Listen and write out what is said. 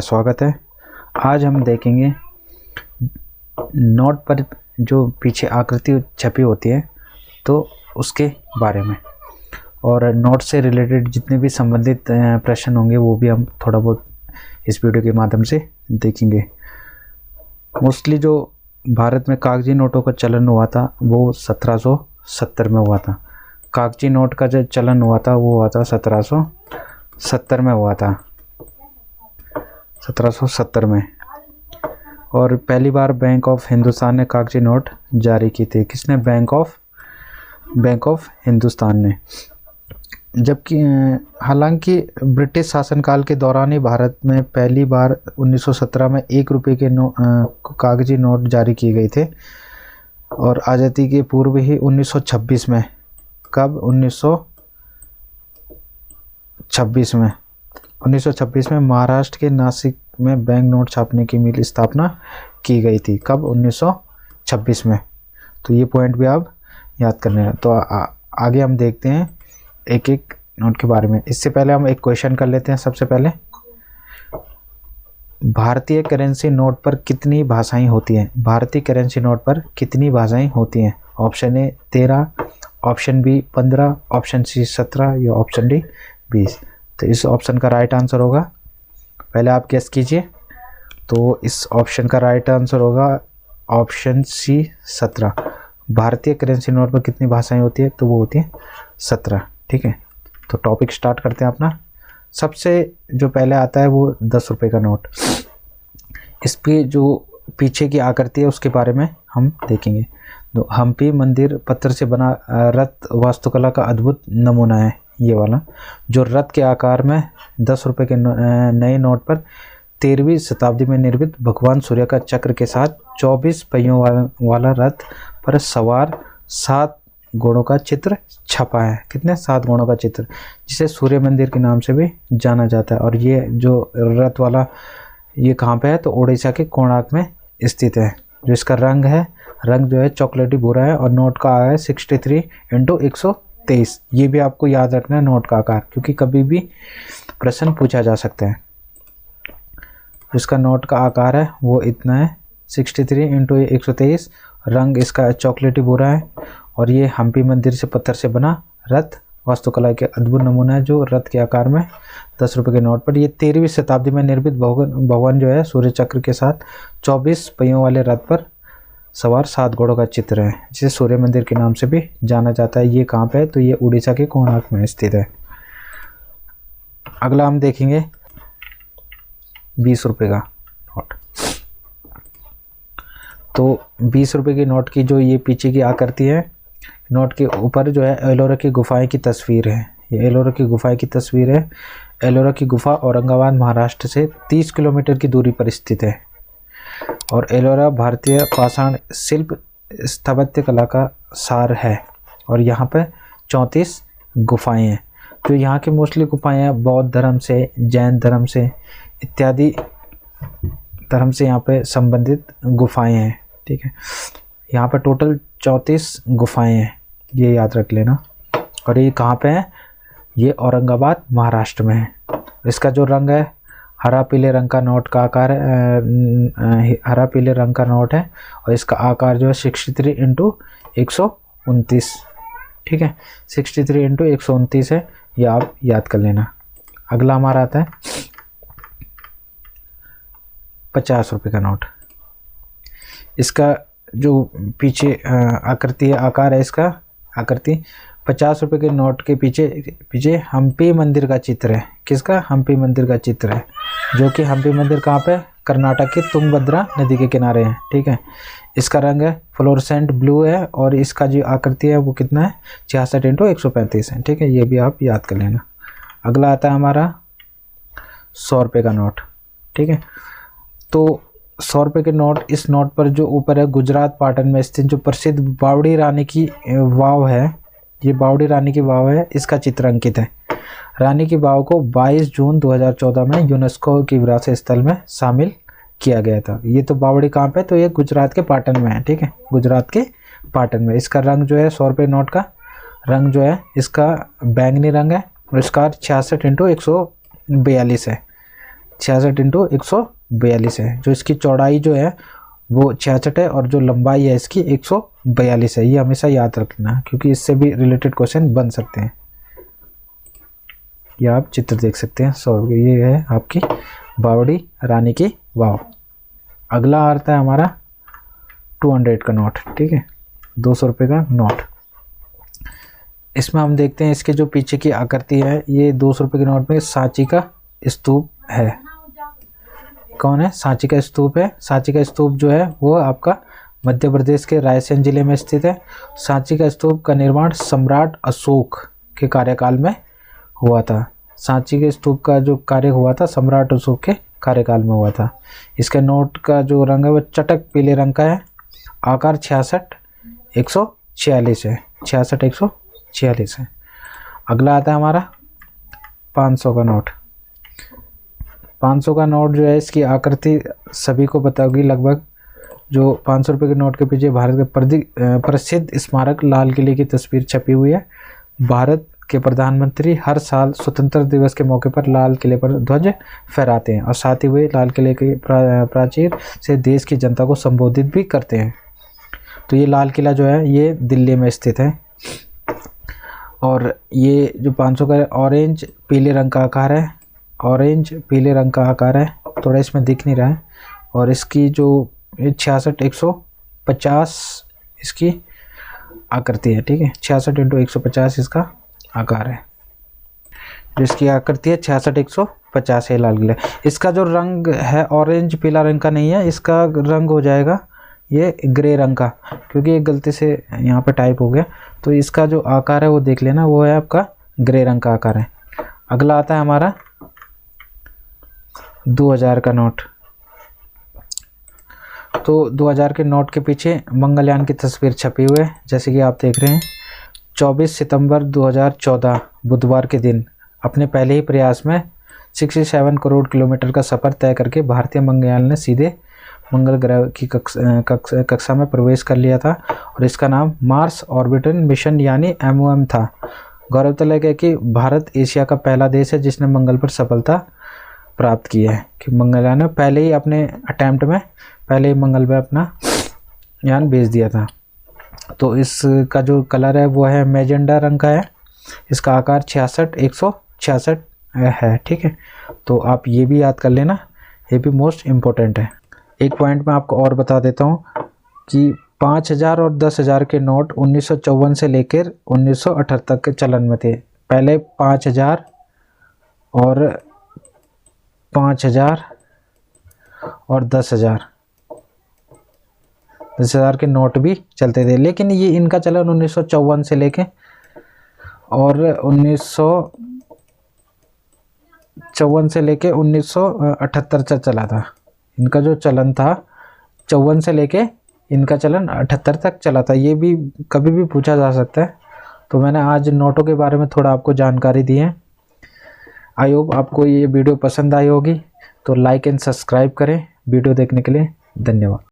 स्वागत है। आज हम देखेंगे नोट पर जो पीछे आकृति छपी होती है तो उसके बारे में, और नोट से रिलेटेड जितने भी संबंधित प्रश्न होंगे वो भी हम थोड़ा बहुत इस वीडियो के माध्यम से देखेंगे। मोस्टली जो भारत में कागजी नोटों का चलन हुआ था वो 1770 में हुआ था। कागजी नोट का जो चलन हुआ था वो हुआ था 1770 में हुआ था, 1770 में। और पहली बार बैंक ऑफ हिंदुस्तान ने कागजी नोट जारी की थी। किसने? बैंक ऑफ हिंदुस्तान ने। जबकि हालांकि ब्रिटिश शासनकाल के दौरान ही भारत में पहली बार 1917 में 1 रुपये के कागजी नोट जारी किए गए थे, और आज़ादी के पूर्व ही 1926 में, कब? 1926 में महाराष्ट्र के नासिक में बैंक नोट छापने की मिल स्थापना की गई थी। कब? 1926 में। तो ये पॉइंट भी आप याद करने हैं। तो आगे हम देखते हैं एक एक नोट के बारे में। इससे पहले हम एक क्वेश्चन कर लेते हैं। सबसे पहले, भारतीय करेंसी नोट पर कितनी भाषाएं होती हैं? भारतीय करेंसी नोट पर कितनी भाषाएं होती हैं? Option A 13, option B 15, option C 17 या ऑप्शन डी 20। तो इस ऑप्शन का राइट आंसर होगा, पहले आप गेस कीजिए। तो इस ऑप्शन का राइट आंसर होगा ऑप्शन सी 17। भारतीय करेंसी नोट पर कितनी भाषाएं होती है? तो वो होती है 17। ठीक है, तो टॉपिक स्टार्ट करते हैं अपना। सबसे जो पहले आता है वो 10 रुपये का नोट। इस पे जो पीछे की आकृति है उसके बारे में हम देखेंगे। तो हम्पी मंदिर पत्थर से बना रथ वास्तुकला का अद्भुत नमूना है ये वाला, जो रथ के आकार में 10 रुपये के नए नोट पर 13वीं शताब्दी में निर्मित भगवान सूर्य का चक्र के साथ 24 पहियों वाला रथ पर सवार 7 घोड़ों का चित्र छपा है। कितने? 7 घोड़ों का चित्र, जिसे सूर्य मंदिर के नाम से भी जाना जाता है। और ये जो रथ वाला ये कहाँ पे है? तो उड़ीसा के कोणार्क में स्थित है। जो इसका रंग जो है चॉकलेटी भूरा है, और नोट का आकार है 63x123। ये भी आपको याद रखना है नोट का आकार, क्योंकि कभी भी प्रश्न पूछा जा सकता है। इसका नोट का आकार है वो इतना है 63x123। रंग इसका चॉकलेटी भूरा है, और ये हम्पी मंदिर से पत्थर से बना रथ वास्तुकला के अद्भुत नमूना है, जो रथ के आकार में 10 रुपये के नोट पर ये 13वीं शताब्दी में निर्मित भगवान जो है सूर्य चक्र के साथ 24 पहियों वाले रथ पर सवार 7 घोड़ों का चित्र है, जिसे सूर्य मंदिर के नाम से भी जाना जाता है। ये कहाँ पे है? तो ये उड़ीसा के कोणार्क में स्थित है। अगला हम देखेंगे 20 रुपये का नोट। तो 20 रुपये के नोट की जो ये पीछे की आकृति है, नोट के ऊपर जो है एलोरा की गुफाएं की तस्वीर है। ये एलोरा की गुफाएं की तस्वीर है। एलोरा की गुफा औरंगाबाद महाराष्ट्र से 30 किलोमीटर की दूरी पर स्थित है। और एलोरा भारतीय पाषाण शिल्प स्थापत्य कला का सार है, और यहाँ पे 34 गुफाएं हैं। जो यहाँ की मोस्टली गुफाएं हैं बौद्ध धर्म से, जैन धर्म से इत्यादि धर्म से यहाँ पे संबंधित गुफाएं हैं। ठीक है, यहाँ पे टोटल 34 गुफाएं हैं, ये याद रख लेना। और ये कहाँ पे है? ये औरंगाबाद महाराष्ट्र में है। इसका जो रंग है हरा पीले रंग का नोट का आकार है, हरा पीले रंग का नोट है, और इसका आकार जो है 63x129। ठीक है, 63x129 है, ये आप याद कर लेना। अगला हमारा आता है 50 रुपये का नोट। इसका जो पीछे आकृति है, आकार है इसका आकृति, 50 रुपये के नोट के पीछे हम्पी मंदिर का चित्र है। किसका? हम्पी मंदिर का चित्र है, जो कि हम्पी मंदिर कहाँ पे? कर्नाटक के तुंगभद्रा नदी के किनारे है। ठीक है, इसका रंग है फ्लोरोसेंट ब्लू है, और इसका जो आकृति है वो कितना है? 66x135 है। ठीक है, ये भी आप याद कर लेना। अगला आता है हमारा 100 रुपये का नोट। ठीक है, तो 100 रुपये के नोट, इस नोट पर जो ऊपर है गुजरात पाटन में स्थित जो प्रसिद्ध बावड़ी रानी की वाव है, ये बावड़ी रानी की वाव है, इसका चित्र अंकित है। रानी की वाव को 22 जून 2014 में यूनेस्को की विरासत स्थल में शामिल किया गया था। ये तो बावड़ी कहाँ पे? तो ये गुजरात के पाटन में है। ठीक है, गुजरात के पाटन में। इसका रंग जो है 100 रुपये नोट का रंग जो है इसका बैंगनी रंग है, और इसका 66x142 है। 66 इंटू 142 है। जो इसकी चौड़ाई जो है वो 66 है और जो लंबाई है इसकी 142 है। ये हमेशा याद रखना क्योंकि इससे भी रिलेटेड क्वेश्चन बन सकते हैं। ये आप चित्र देख सकते हैं। ये है आपकी बावड़ी रानी की वाव। अगला आता है हमारा 200 का नोट, ठीक है, 200 रुपये का नोट। इसमें हम देखते हैं इसके जो पीछे की आकृति है, ये 200 रुपये के नोट में सांची का स्तूप है। कौन है? सांची का स्तूप है। सांची का स्तूप जो है वो आपका मध्य प्रदेश के रायसेन जिले में स्थित है। सांची का स्तूप का निर्माण सम्राट अशोक के कार्यकाल में हुआ था। सांची के स्तूप का जो कार्य हुआ था सम्राट अशोक के कार्यकाल में हुआ था। इसके नोट का जो रंग है वो चटक पीले रंग का है। आकार 66-146 है। 66-146 है। अगला आता है हमारा 500 का नोट। 500 का नोट जो है इसकी आकृति सभी को पता होगी लगभग। जो 500 रुपये के नोट के पीछे भारत के प्रसिद्ध स्मारक लाल किले की तस्वीर छपी हुई है। भारत के प्रधानमंत्री हर साल स्वतंत्रता दिवस के मौके पर लाल किले पर ध्वज फहराते हैं और साथ ही वे लाल किले के प्राचीर से देश की जनता को संबोधित भी करते हैं। तो ये लाल किला जो है ये दिल्ली में स्थित है और ये जो 500 का ऑरेंज पीले रंग का आकार है। ऑरेंज पीले रंग का आकार है, थोड़ा इसमें दिख नहीं रहा है। और इसकी जो 66-150 इसकी आकृति है, ठीक है। 66 इंटू 150 इसका आकार है। जिसकी आकृति है 66-150 है लाल किला। इसका जो रंग है ऑरेंज पीला रंग का नहीं है, इसका रंग हो जाएगा ये ग्रे रंग का, क्योंकि एक गलती से यहाँ पे टाइप हो गया। तो इसका जो आकार है वो देख लेना, वो है आपका ग्रे रंग का आकार है। अगला आता है हमारा 2000 का नोट। तो 2000 के नोट के पीछे मंगलयान की तस्वीर छपी हुई है, जैसे कि आप देख रहे हैं। 24 सितंबर 2014 बुधवार के दिन अपने पहले ही प्रयास में 67 करोड़ किलोमीटर का सफ़र तय करके भारतीय मंगलयान ने सीधे मंगल ग्रह की कक्षा में प्रवेश कर लिया था और इसका नाम मार्स ऑर्बिटल मिशन यानी MOM था। गौरतलब है कि भारत एशिया का पहला देश है जिसने मंगल पर सफलता प्राप्त की है। कि मंगलयान ने पहले ही अपने अटैम्प्ट में पहले ही मंगल पर अपना यान भेज दिया था। तो इसका जो कलर है वो है मैजेंडा रंग का है। इसका आकार 66-166 है, ठीक है। तो आप ये भी याद कर लेना, ये भी मोस्ट इम्पोर्टेंट है। एक पॉइंट मैं आपको और बता देता हूँ कि 5000 और 10,000 के नोट 1954 से लेकर 1978 तक के चलन में थे। पहले 5000 और 5000 और 10,000 के नोट भी चलते थे, लेकिन ये इनका चलन 1954 से लेके और 1954 से लेके 1978 तक चला था। इनका जो चलन था 54 से लेके इनका चलन 78 तक चला था। ये भी कभी भी पूछा जा सकता है। तो मैंने आज नोटों के बारे में थोड़ा आपको जानकारी दी है। आई होप आपको ये वीडियो पसंद आई होगी। तो लाइक एंड सब्सक्राइब करें। वीडियो देखने के लिए धन्यवाद।